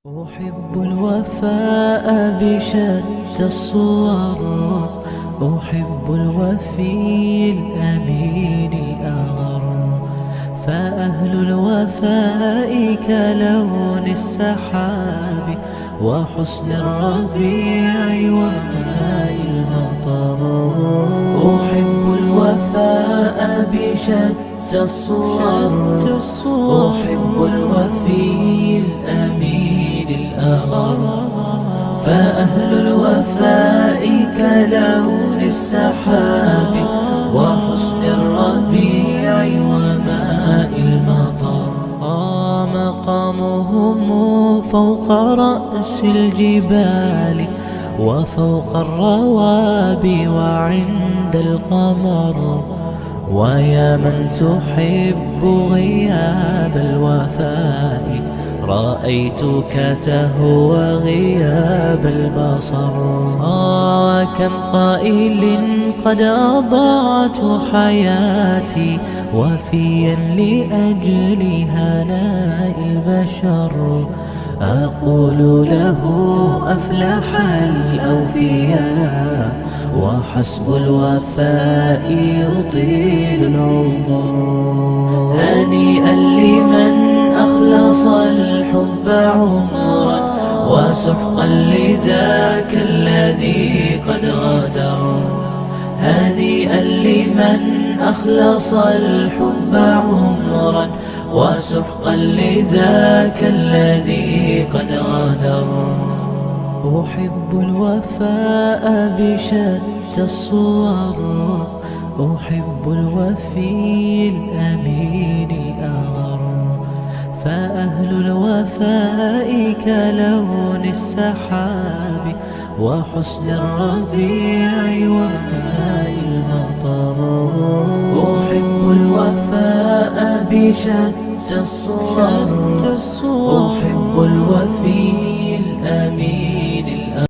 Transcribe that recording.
أحب الوفاء بشتى الصور، أحب الوفي الأمين الأغر، فأهل الوفاء كلون السحاب وحسن الربيع وماء المطر. أحب الوفاء بشتى الصور، أحب الوفي الأمين الأغر، فأهل الوفاء كلون السحاب وحسن الربيع وماء المطر. مقامهم فوق رأس الجبال وفوق الروابي وعند القمر، ويا من تحب غياب الوفاء رأيتك تهوى غياب البصر. وكم قائل قد أضعت حياتي وفيا لأجل هناء البشر، أقول له أفلح الأوفياء وحسب الوفاء يطيل العمر. هنيئا لمن أخلص الحب عمرا وسحقا لذاك الذي قد غدر. هنيئا لمن أخلص الحب عمرا وسحقا لذاك الذي قد غدر. أحب الوفاء بشتى الصور، أحب الوفي الأمين الأغر، فأهل الوفاء كلون السحاب وحسن الربيع وماء المطر. أحب الوفاء بشتى الصور، أحب الوفي الأمين